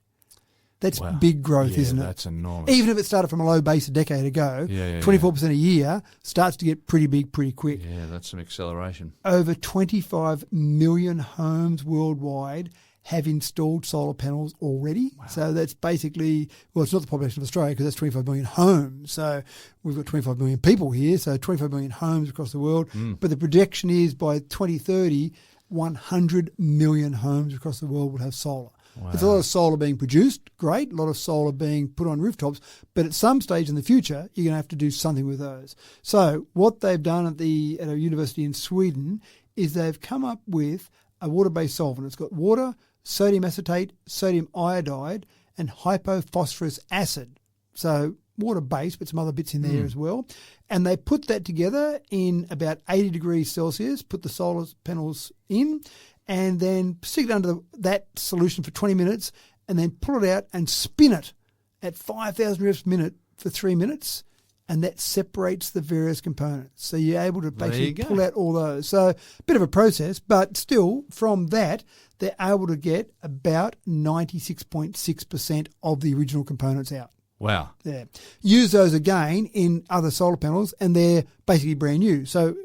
That's big growth, isn't it? That's enormous. Even if it started from a low base a decade ago, 24% a year starts to get pretty big pretty quick. Yeah, that's some acceleration. Over 25 million homes worldwide have installed solar panels already. Wow. So that's basically, well, it's not the population of Australia because that's 25 million homes. So we've got 25 million people here, so 25 million homes across the world. But the projection is by 2030, 100 million homes across the world will have solar. Wow. There's a lot of solar being produced, great, a lot of solar being put on rooftops, but at some stage in the future, you're going to have to do something with those. So what they've done at a university in Sweden is they've come up with a water-based solvent. It's got water, sodium acetate, sodium iodide, and hypophosphorus acid. So water-based, but some other bits in there as well. And they put that together in about 80 degrees Celsius, put the solar panels in, and then stick it under that solution for 20 minutes, and then pull it out and spin it at 5,000 reps per minute for 3 minutes, and that separates the various components. So you're able to basically pull out all those. So a bit of a process, but still from that, they're able to get about 96.6% of the original components out. Wow. Yeah. Use those again in other solar panels, and they're basically brand new. So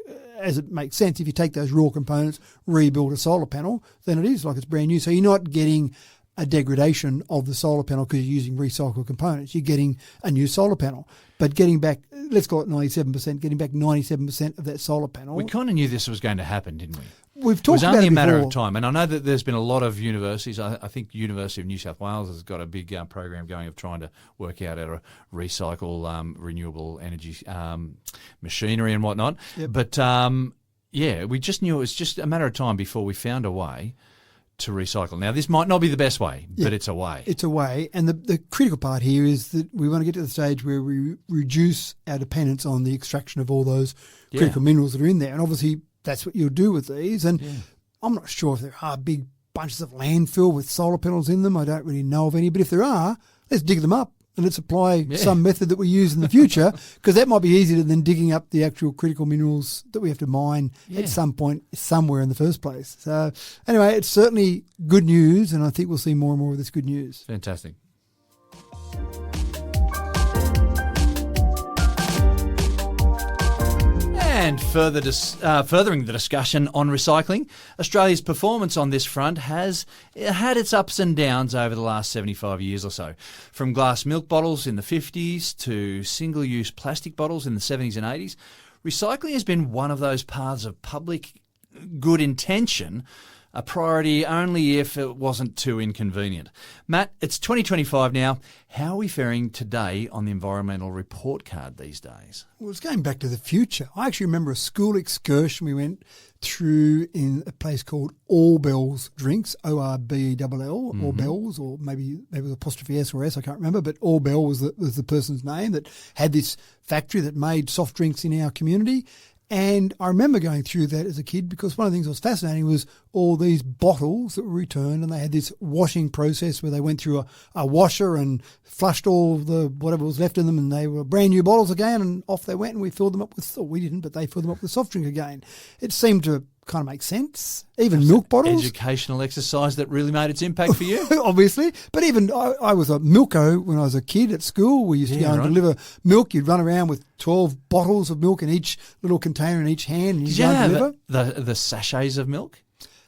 as it makes sense, if you take those raw components, rebuild a solar panel, then it is like it's brand new. So you're not getting a degradation of the solar panel because you're using recycled components. You're getting a new solar panel. But getting back, let's call it 97%, getting back 97% of that solar panel. We kind of knew this was going to happen, didn't we? we've It talked was about only it a matter before. of time. And I know that there's been a lot of universities. I think University of New South Wales has got a big program going of trying to work out how to recycle renewable energy machinery and whatnot. Yep. But, we just knew it was just a matter of time before we found a way to recycle. Now, this might not be the best way, but it's a way. It's a way. And the critical part here is that we want to get to the stage where we reduce our dependence on the extraction of all those critical minerals that are in there. And obviously that's what you'll do with these. And I'm not sure if there are big bunches of landfill with solar panels in them. I don't really know of any. But if there are, let's dig them up and let's apply some method that we use in the future, because that might be easier than digging up the actual critical minerals that we have to mine at some point somewhere in the first place. So anyway, it's certainly good news, and I think we'll see more and more of this good news. Fantastic. And furthering the discussion on recycling, Australia's performance on this front has had its ups and downs over the last 75 years or so. From glass milk bottles in the 50s to single-use plastic bottles in the 70s and 80s, recycling has been one of those paths of public good intention, a priority only if it wasn't too inconvenient. Matt, it's 2025 now. How are we faring today on the environmental report card these days? Well, it's going back to the future. I actually remember a school excursion we went through in a place called All Bells Drinks, Orbell, All Bells, or maybe it was apostrophe S or S, I can't remember, but All Bell was the person's name that had this factory that made soft drinks in our community. And I remember going through that as a kid because one of the things that was fascinating was all these bottles that were returned, and they had this washing process where they went through a washer and flushed all the whatever was left in them, and they were brand new bottles again, and off they went, and we filled them up with, we didn't, but they filled them up with soft drink again. It seemed to kind of make sense. Even milk bottles. Educational exercise that really made its impact for you? Obviously. But even I was a milko when I was a kid at school. We used to go and deliver milk. You'd run around with 12 bottles of milk in each little container in each hand. And Did you have the sachets of milk?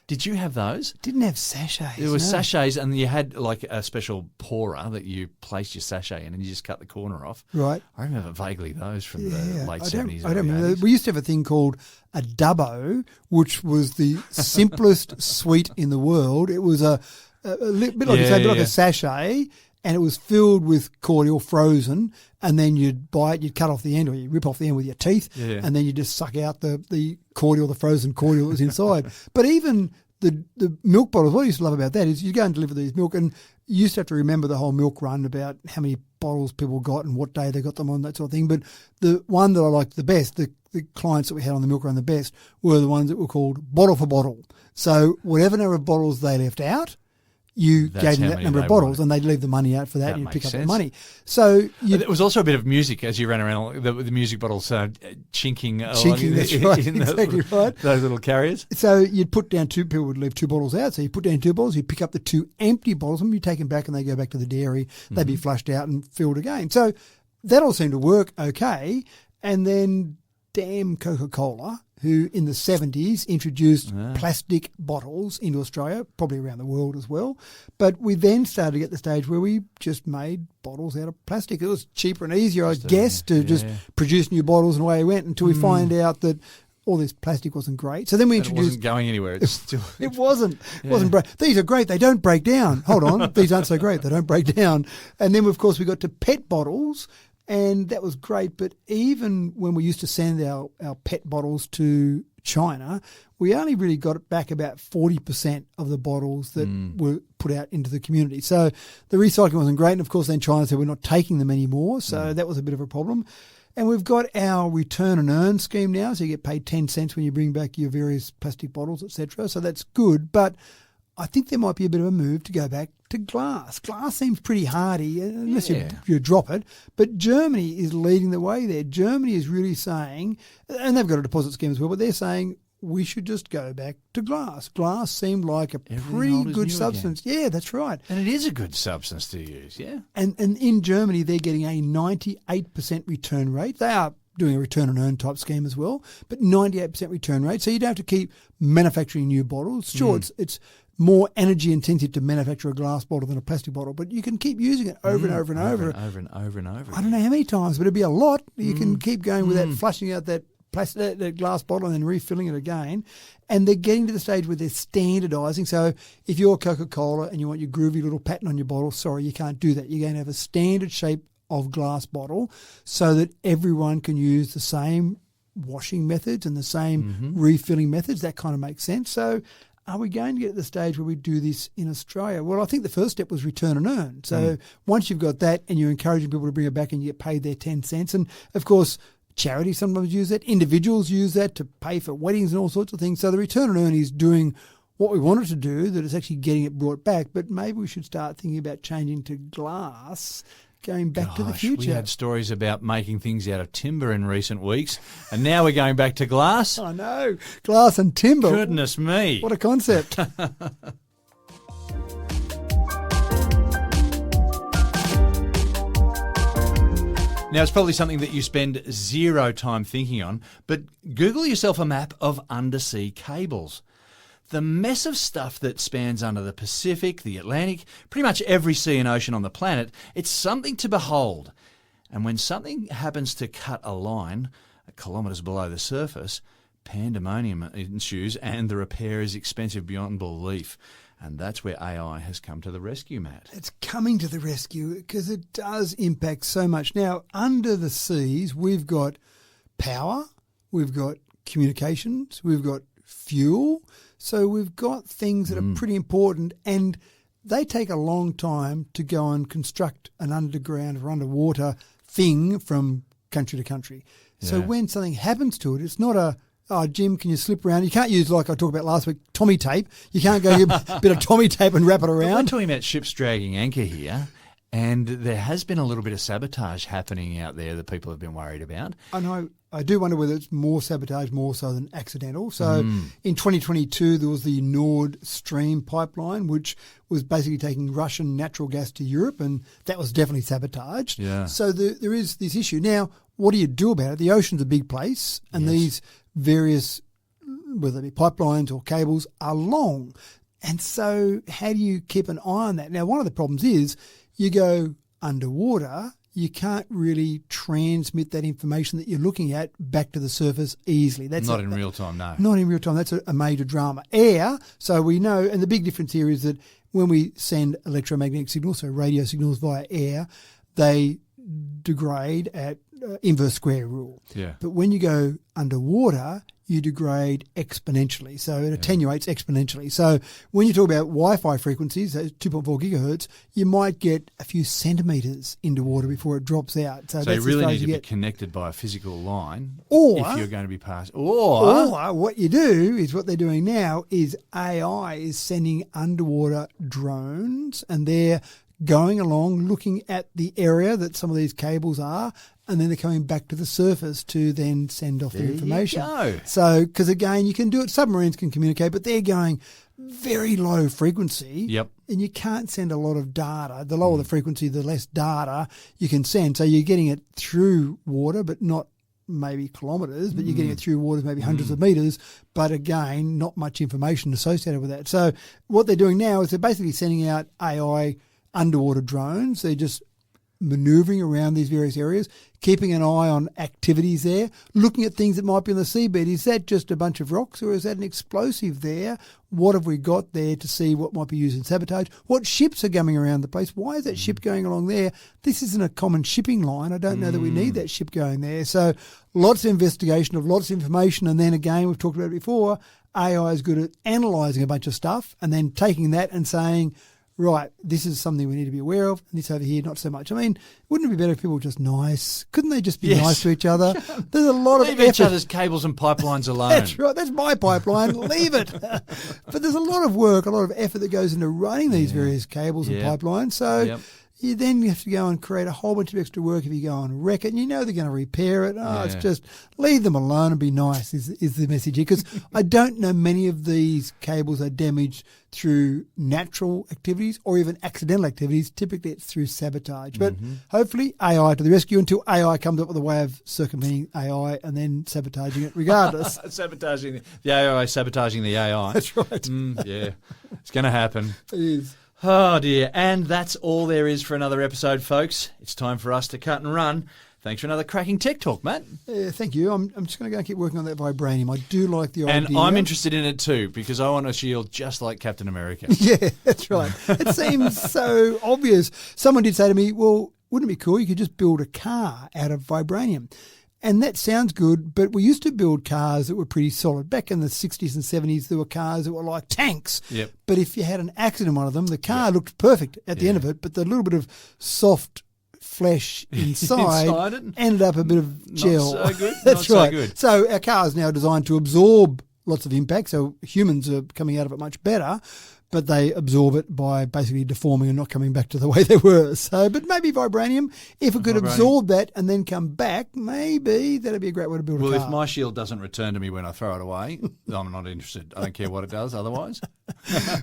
Did you have those? Didn't have sachets. There was sachets, and you had like a special pourer that you placed your sachet in, and you just cut the corner off. Right. I remember vaguely those from the late 70s. I don't remember. We used to have a thing called a dubbo, which was the simplest sweet in the world. It was a bit like a sachet, and it was filled with cordial frozen, and then you'd buy it, you'd cut off the end, or you rip off the end with your teeth, and then you just suck out the cordial, the frozen cordial that was inside. But even the milk bottles, what I used to love about that is you go and deliver these milk, and you used to have to remember the whole milk run about how many bottles people got and what day they got them on, that sort of thing. But the one that I liked the best, the clients that we had on the milk run the best, were the ones that were called bottle for bottle. So whatever number of bottles they left out, you gave them that number of bottles, and they'd leave the money out for that, and you'd pick up the money. So it was also a bit of music as you ran around, the music bottles chinking. That's right, exactly right. Those little carriers. So you'd put down people would leave 2 bottles out. So you put down 2 bottles, you pick up the 2 empty bottles, and you take them back, and they go back to the dairy. They'd be flushed out and filled again. So that all seemed to work okay. And then damn Coca-Cola, who in the 70s introduced plastic bottles into Australia, probably around the world as well. But we then started to get the stage where we just made bottles out of plastic. It was cheaper and easier, I guess, to just produce new bottles, and away we went until we find out that all this plastic wasn't great. So then we introduced... It wasn't going anywhere. It's still... It wasn't. It wasn't great. These are great. They don't break down. Hold on. These aren't so great. They don't break down. And then, of course, we got to PET bottles, and that was great. But even when we used to send our PET bottles to China, we only really got back about 40% of the bottles that were put out into the community. So the recycling wasn't great. And, of course, then China said we're not taking them anymore. So that was a bit of a problem. And we've got our return and earn scheme now. So you get paid 10 cents when you bring back your various plastic bottles, etc. So that's good. But I think there might be a bit of a move to go back to glass. Glass seems pretty hardy unless you drop it. But Germany is leading the way there. Germany is really saying, and they've got a deposit scheme as well, but they're saying we should just go back to glass. Glass seemed like a pretty good substance. Again. Yeah, that's right. And it is a good substance to use, yeah. And in Germany, they're getting a 98% return rate. They are doing a return and earn type scheme as well, but 98% return rate. So you don't have to keep manufacturing new bottles. Sure, it's more energy intensive to manufacture a glass bottle than a plastic bottle, but you can keep using it over and over and over. Over and over and over. I don't know how many times, but it'd be a lot. You can keep going with that, flushing out that the glass bottle and then refilling it again. And they're getting to the stage where they're standardising. So if you're Coca-Cola and you want your groovy little pattern on your bottle, sorry, you can't do that. You're going to have a standard shape of glass bottle so that everyone can use the same washing methods and the same refilling methods. That kind of makes sense. So are we going to get to the stage where we do this in Australia? Well, I think the first step was return and earn. So once you've got that and you're encouraging people to bring it back and you get paid their 10 cents. And, of course, charities sometimes use that. Individuals use that to pay for weddings and all sorts of things. So the return and earn is doing what we wanted to do, that it's actually getting it brought back. But maybe we should start thinking about changing to glass, going back to the future. We had stories about making things out of timber in recent weeks, and now we're going back to glass. I know. Glass and timber. Goodness me. What a concept. Now, it's probably something that you spend zero time thinking on, but Google yourself a map of undersea cables. The mess of stuff that spans under the Pacific, the Atlantic, pretty much every sea and ocean on the planet, it's something to behold. And when something happens to cut a line kilometres below the surface, pandemonium ensues and the repair is expensive beyond belief. And that's where AI has come to the rescue, Matt. It's coming to the rescue because it does impact so much. Now, under the seas, we've got power, we've got communications, we've got fuel. So we've got things that are pretty important, and they take a long time to go and construct an underground or underwater thing from country to country. Yeah. So when something happens to it, it's not a, oh, Jim, can you slip around? You can't use, like I talked about last week, Tommy tape. You can't go get a bit of Tommy tape and wrap it around. We're talking about ships dragging anchor here, and there has been a little bit of sabotage happening out there that people have been worried about. I know. I do wonder whether it's more sabotage more so than accidental. So in 2022, there was the Nord Stream pipeline, which was basically taking Russian natural gas to Europe, and that was definitely sabotaged. Yeah. So there is this issue. Now, what do you do about it? The ocean's a big place, and these various, whether they be pipelines or cables, are long. And so how do you keep an eye on that? Now, one of the problems is you go underwater, you can't really transmit that information that you're looking at back to the surface easily. That's not in real time, no. Not in real time. That's a major drama. Air, so we know, and the big difference here is that when we send electromagnetic signals, so radio signals via air, they degrade at inverse square rule. Yeah. But when you go underwater, you degrade exponentially. So it attenuates exponentially. So when you talk about Wi-Fi frequencies, 2.4 gigahertz, you might get a few centimetres into water before it drops out. So you that's really need to be connected by a physical line or, if you're going to be passed. Or what you do is what they're doing now is AI is sending underwater drones, and they're going along looking at the area that some of these cables are, and then they're coming back to the surface to then send off the information. You go. So, because again, you can do it, submarines can communicate, but they're going very low frequency. Yep. And you can't send a lot of data. The lower the frequency, the less data you can send. So you're getting it through water, but not maybe kilometres, but you're getting it through waters, maybe hundreds of metres, but again, not much information associated with that. So what they're doing now is they're basically sending out AI underwater drones. They're just manoeuvring around these various areas, keeping an eye on activities there, looking at things that might be on the seabed. Is that just a bunch of rocks, or is that an explosive there? What have we got there to see what might be used in sabotage? What ships are coming around the place? Why is that ship going along there? This isn't a common shipping line. I don't know that we need that ship going there. So lots of investigation of lots of information, and then again, we've talked about it before, AI is good at analysing a bunch of stuff and then taking that and saying, right, this is something we need to be aware of, and this over here, not so much. I mean, wouldn't it be better if people were just nice? Couldn't they just be nice to each other? There's a lot of effort. Leave each other's cables and pipelines alone. That's right. That's my pipeline. Leave it. But there's a lot of work, a lot of effort that goes into running these various cables and pipelines. So you then have to go and create a whole bunch of extra work if you go and wreck it, and you know they're going to repair it. It's just leave them alone and be nice is the message here. Because I don't know many of these cables are damaged through natural activities or even accidental activities. Typically it's through sabotage. But hopefully AI to the rescue until AI comes up with a way of circumventing AI and then sabotaging it regardless. Sabotaging the AI, sabotaging the AI. That's right. Yeah, it's going to happen. It is. Oh dear, and that's all there is for another episode, folks. It's time for us to cut and run. Thanks for another cracking tech talk, Matt. Thank you. I'm just going to go and keep working on that vibranium. I do like the idea. And I'm interested in it too, because I want a shield just like Captain America. Yeah, that's right. It seems so obvious. Someone did say to me, well, wouldn't it be cool? You could just build a car out of vibranium. And that sounds good, but we used to build cars that were pretty solid. Back in the 60s and 70s, there were cars that were like tanks. Yep. But if you had an accident in one of them, the car looked perfect at the end of it, but the little bit of soft flesh inside it? ended up a bit of gel. Not so good. That's Not right. So good. So our car is now designed to absorb lots of impact, so humans are coming out of it much better, but they absorb it by basically deforming and not coming back to the way they were. So, but maybe vibranium, if it could absorb that and then come back, maybe that'd be a great way to build a car. Well, if my shield doesn't return to me when I throw it away, I'm not interested. I don't care what it does otherwise.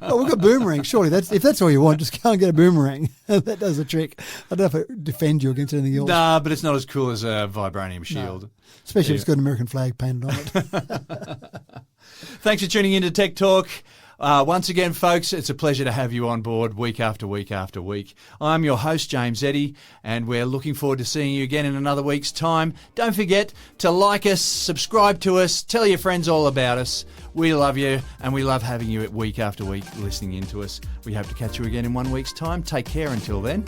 Oh, we've got boomerang. Surely, if that's all you want, just go and get a boomerang. That does the trick. I don't know if it defends you against anything else. Nah, but it's not as cool as a vibranium shield. No. Especially if it's got an American flag painted on it. Thanks for tuning in to Tech Talk. Once again, folks, it's a pleasure to have you on board week after week after week. I'm your host, James Eddy, and we're looking forward to seeing you again in another week's time. Don't forget to like us, subscribe to us, tell your friends all about us. We love you, and we love having you week after week listening in to us. We hope to catch you again in 1 week's time. Take care until then.